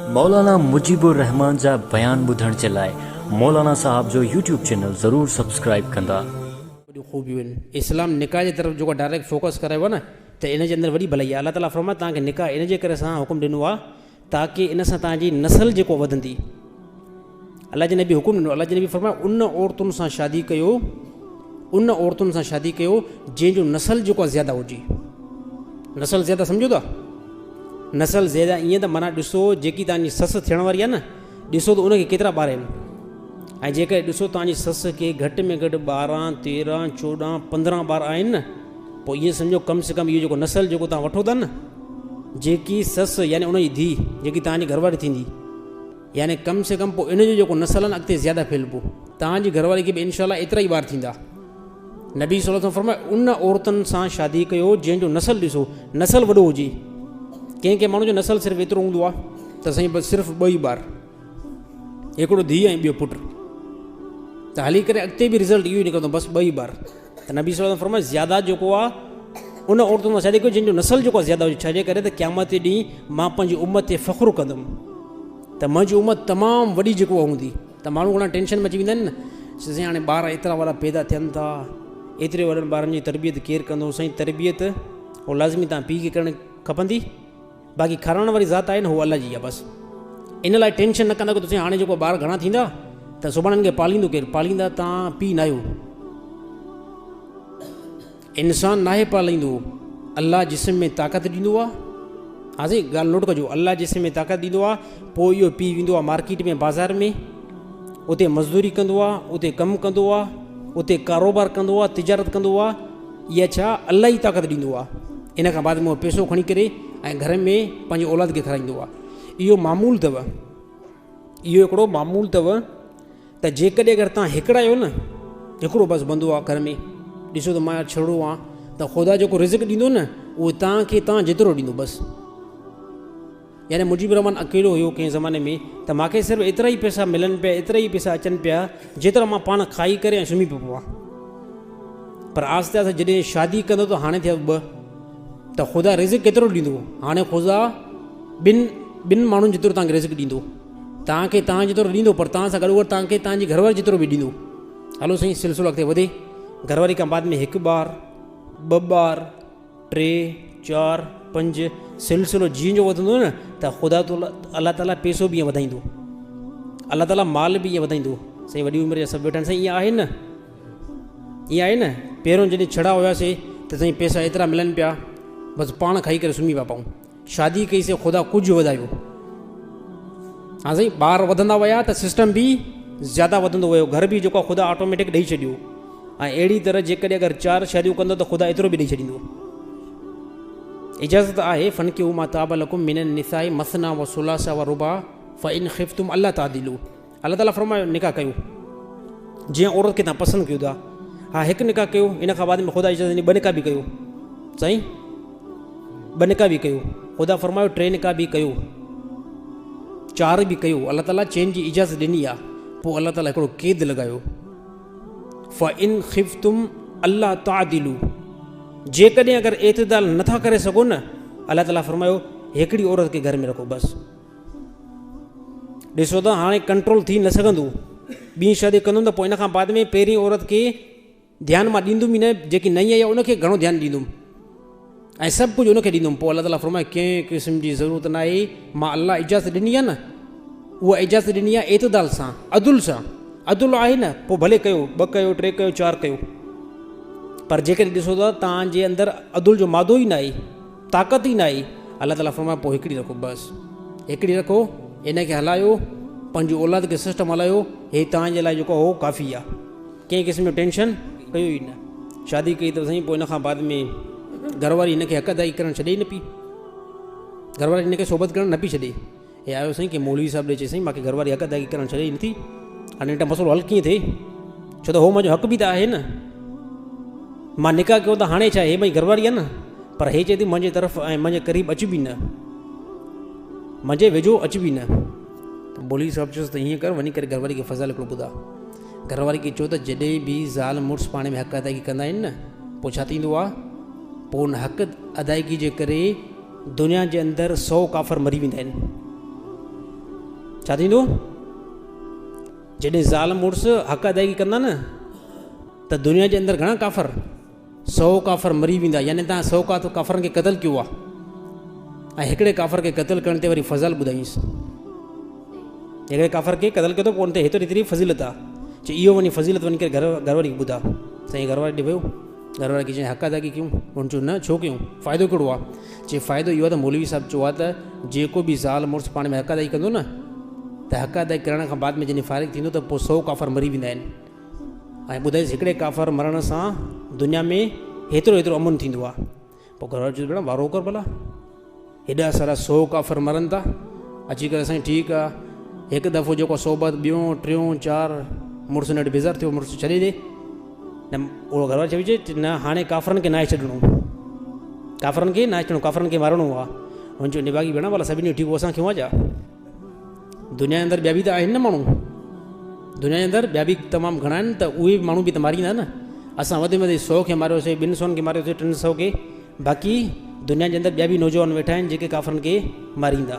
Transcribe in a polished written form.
मौलाना मुजीबुर रहमान जा बयान ॿुधण जे लाइ मौलाना साहब जो यूट्यूब चैनल ज़रूर सब्सक्राइब कंदा। ख़ूबियूं आहिनि। इस्लाम निकाह जी तरफ़ जेको डायरेक्ट फोकस करायो आहे न, त इन जे अंदरि वॾी भलाई आहे। अल्लाह ताला फरमाए तव्हांखे निकाह इन जे करे असां हुकुम ॾिनो आहे ताकी इन सां तव्हांजी नसल जेको वधंदी। अल्लाह जे नबी हुकुम ॾिनो, अल्लाह जे नबी फरमाए उन औरतुनि सां शादी कयो, उन औरतुनि सां शादी कयो जंहिंजो नसल जेको आहे ज़्यादा हुजे। नसल ज़्यादा सम्झो था? नसल ज़्यादा ईअं त माना ॾिसो जेकी तव्हांजी ससु थियण वारी आहे न, ॾिसो त उनखे केतिरा ॿार आहिनि। ऐं जेकर ॾिसो तव्हांजी ससु खे घटि में घटि 12, 13, 14, 15 ॿार आहिनि न, पोइ ईअं सम्झो कम से कम इहो जेको नसल जेको तव्हां वठो था न, जेकी ससु यानी उनजी धीउ जेकी तव्हांजी घरवारी थींदी, यानी कम से कम पोइ इन जो जेको नसल आहे न अॻिते ज़्यादा फैलिबो। तव्हांजी घरवारी खे बि इनशाला एतिरा ई ॿार थींदा। नबी सल्लल्लाहु अलैहि वसल्लम फरमाए उन औरतुनि सां शादी कयो जंहिंजो नसल ॾिसो नसल वॾो हुजे। कंहिं कंहिं माण्हू जो नसल सिर्फ़ु एतिरो हूंदो आहे त साईं बसि सिर्फ़ु 2 ई ॿार, हिकिड़ो धीउ ऐं ॿियो पुटु, त हली करे अॻिते बि रिज़ल्ट इहो ई निकिरंदो बसि 2 ई ॿार। त नबी सल्लल्लाहु अलैहि वसल्लम फरमाए ज़्यादा जेको आहे उन औरतुनि सां शादी कयो जंहिंजो नसल जेको आहे ज़्यादा हुजे। छाजे करे त क़यामत ॾींहुं मां पंहिंजी उम्मत ते फ़ख़्रु कंदुमि त मुंहिंजी उम्मत तमामु वॾी जेको हूंदी। त माण्हू घणा टेंशन में अची वेंदा आहिनि न, साईं हाणे ॿार एतिरा वारा पैदा थियनि था, एतिरे वॾनि ॿारनि जी तरबियत केरु कंदो? साईं तरबियत उहो लाज़मी तव्हां पीउ खे करणु खपंदी, बाक़ी खाराइण वारी ज़ात आहे न उहा अल्लाह जी आहे। बसि इन लाइ टेंशन न कंदा की तुसीं हाणे जेको ॿार घणा थींदा त सुभाणे हिननि खे पालींदो केरु? पालींदा तव्हां पीउ न आहियो, इंसान नाहे पालींदो, अल्लाह जिस्म में ताक़त ॾींदो आहे। हा साईं ॻाल्हि नोट कजो, अल्लाह जिस्म में ताक़त ॾींदो आहे, पोइ इहो पीउ वेंदो आहे मार्केट में बाज़ार में, उते मज़दूरी कंदो आहे, उते कमु कंदो आहे, उते कारोबार कंदो आहे, तिजारत कंदो आहे। इहा छा अल्लाह ई ताक़त ॾींदो आहे। इन खां बाद में पैसो खणी करे ऐं घर में पंहिंजे औलाद खे खाराईंदो आहे। इहो मामूल अथव, इहो हिकिड़ो मामूल अथव त जेकॾहिं अगरि तव्हां हिकिड़ा आहियो न, हिकिड़ो बसि बंदो आहे घर में, ॾिसो त मां छड़ो आहियां, त ख़ुदा जेको रिज़्क़ ॾींदो न उहो तव्हांखे तव्हां जेतिरो ॾींदो बसि। यानी मुजीबुर रहमान अकेलो हुयो कंहिं ज़माने में, त मूंखे सिर्फ़ु एतिरा ई पैसा मिलनि पिया, एतिरा ई पैसा अचनि पिया जेतिरा मां पाण खाई करे ऐं सुम्ही पियो आहे। पर आस्ते आस्ते जॾहिं शादी कंदो त हाणे थिया 2, त ख़ुदा रिज़्क़ केतिरो ॾींदो? हाणे ख़ुदा ॿिनि माण्हुनि जेतिरो तव्हांखे रिज़्क़ ॾींदो, तव्हांखे तव्हां जेतिरो ॾींदो, पर तव्हां सां गॾोगॾु तव्हांखे तव्हांजी घरवारी जेतिरो बि ॾींदो। हलो साईं सिलसिलो अॻिते वधे। घरवारी खां बाद में 1 ॿार, 2 ॿार, 3, 4, 5 सिलसिलो जीअं जो वधंदो न त ख़ुदा तो अल्लाह ताला पैसो बि ईअं वधाईंदो, अल्लाह ताला माल बि ईअं वधाईंदो। साईं वॾी उमिरि जा सभु वेठा आहिनि साईं, ईअं आहे न? ईअं आहे न? पहिरियों जॾहिं छड़ा हुयासीं त साईं पैसा एतिरा मिलनि पिया बसि पाण खाई करे सुम्ही पिया पाऊं। शादी कईसीं ख़ुदा कुझु वधायो। हा साईं ॿार वधंदा विया त सिस्टम बि ज़्यादा वधंदो वियो, घर बि जेको आहे ख़ुदा ऑटोमेटिक ॾेई छॾियो। ऐं अहिड़ी तरह जेकॾहिं अगरि 4 शादियूं कंदो त ख़ुदा एतिरो बि ॾेई छॾींदो। इजाज़त आहे फ़नकिहू मा ताब लकुम मिनन निसाई मसना व सुलासा व रुबा फ़इन ख़िफ़्तुम अल्ला तादिलू। अल्लाह ताला फरमायो निकाह कयो जीअं औरत खे तव्हां पसंदि कयो था। हा 1 निकाह कयो, इन खां बाद में ख़ुदा इजाज़त ॾिनी 2 निकाह बि कयो। साईं 2 निकाह बि कयो, ख़ुदा फरमायो 3 निकाह बि कयो, 4 बि कयो। अल्लाह ताला चैन जी इजाज़त ॾिनी आहे। पोइ अल्लाह ताला हिकिड़ो क़ैद लॻायो, फ़इन ख़िफ़्तुम अल्ला तादिलू, जेकॾहिं अगरि एतिदाल नथा करे सघो न, अल्लाह ताला फरमायो हिकिड़ी औरत खे घर में रखो बसि। ॾिसो त हाणे कंट्रोल थी न सघंदो, ॿी शादी कंदुमि त पोइ इन खां बाद में पहिरीं औरत खे ध्यानु मां ॾींदुमि ई न, जेकी नई आई आहे उनखे घणो ध्यानु ॾींदुमि ऐं सभु कुझु उनखे ॾींदुमि। पोइ अल्लाह ताला फरमाए कंहिं क़िस्म जी ज़रूरत न आहे, मां अल्लाह इजाज़त ॾिनी आहे न, उहा इजाज़त ॾिनी आहे एतिदाल सां, अदुल सां। अदुल आहे न, पोइ भले कयो 2 कयो 3 कयो 4 कयो, पर जेकॾहिं ॾिसो त तव्हांजे अंदरि अदुल जो मादो ई न आहे, ताक़त ई न आहे, अल्लाह ताला फरमाए पोइ हिकिड़ी रखो बसि। हिकिड़ी रखो, इनखे हलायो, पंहिंजी औलाद खे सिस्टम हलायो, हे तव्हांजे लाइ जेको हो काफ़ी आहे। कंहिं क़िस्म जो टेंशन कयो ई न। शादी कई त साईं पोइ इन खां बाद में घरवारी हिनखे हक़ अदाई करणु छॾे ई न पई, घरवारी हिनखे सोबत करणु न पई छॾे। हे आयो साईं की मौलवी साहिबु ॾे चई साईं मूंखे घरवारी हक़ अदाई करणु छॾे ई नथी। हाणे हिन मसइलो हल कीअं थिए? छो त हो मुंहिंजो हक़ बि त आहे न, मां निकाह कयो त हाणे छा हे भई घरवारी आहे न, पर हे चए थी मुंहिंजे तरफ़ ऐं मुंहिंजे क़रीब अच बि न, मुंहिंजे वेझो अच बि न। त मौलवी साहिबु चयोसि त हीअं कर, वञी करे घरवारी खे फज़ाइल हिकिड़ो ॿुधा। घरवारी खे चयो त जॾहिं बि ज़ाल मुड़ुसु पाण में हक़ अदायगी कंदा आहिनि न, पोइ छा थींदो आहे? पोइ उन हक़ अदायगी जे करे दुनिया जे अंदरि 100 काफ़र मरी वेंदा आहिनि। छा थींदो? जॾहिं ज़ाल मुड़ुस हक़ अदायगी कंदा न त दुनिया जे अंदरि घणा काफ़र, 100 काफ़र मरी वेंदा। यानी तव्हां 100 काफ़रनि खे क़तल कयो आहे ऐं हिकिड़े काफ़र खे क़तल करण ते वरी फज़ल ॿुधाईंसि। हिकिड़े काफ़र खे क़तल कयो त पोइ हुन ते हेतिरी फज़ीलत आहे। चई इहो वञी फज़ीलत वञी करे घरवारी खे ॿुधा। साईं घरवारी ॾे वियो, घरवारी खे चई हक़ अदायगी कयूं। हुन चयो न छो कयूं, फ़ाइदो कहिड़ो आहे? चई फ़ाइदो इहो आहे त मौलवी साहिबु चयो आहे त जेको बि ज़ाल मुड़ुस पाण में हक़ अदायगी कंदो न त हक़ अदायगी करण खां बाद में जॾहिं फ़ारिग़ थींदो त पोइ 100 काफ़र मरी वेंदा आहिनि। ऐं ॿुधाईसि हिकिड़े काफ़र मरण सां दुनिया में हेतिरो अमुन थींदो आहे। पोइ घरवारी चयो भेण वारो कर भला, हेॾा सारा 100 काफ़र मरनि था, अची करे साईं ठीकु आहे हिकु दफ़ो जेको सोबत ॿियों टियों 4 मुड़ुस ने बेज़ार थियो, मुड़ुस छॾे ॾे न। उहो घरवारी चई न हाणे काफ़रनि खे नाहे छॾिणो, काफ़रनि खे नाहे छॾिणो, काफ़रनि खे मारणो आहे। हुन चयो निभागी भेण भला सभिनी ठीकु असां क्यों आहे? दुनिया जे अंदरि ॿिया बि त आहिनि न माण्हू, दुनिया जे अंदरि ॿिया बि तमामु घणा आहिनि, त उहे माण्हू बि त मारींदा न। असां वधि में वधि 100 खे मारियोसीं, 200 खे मारियोसीं, 300 खे, बाक़ी दुनिया जे अंदरि ॿिया बि नौजवान वेठा आहिनि जेके काफ़रनि खे मारींदा।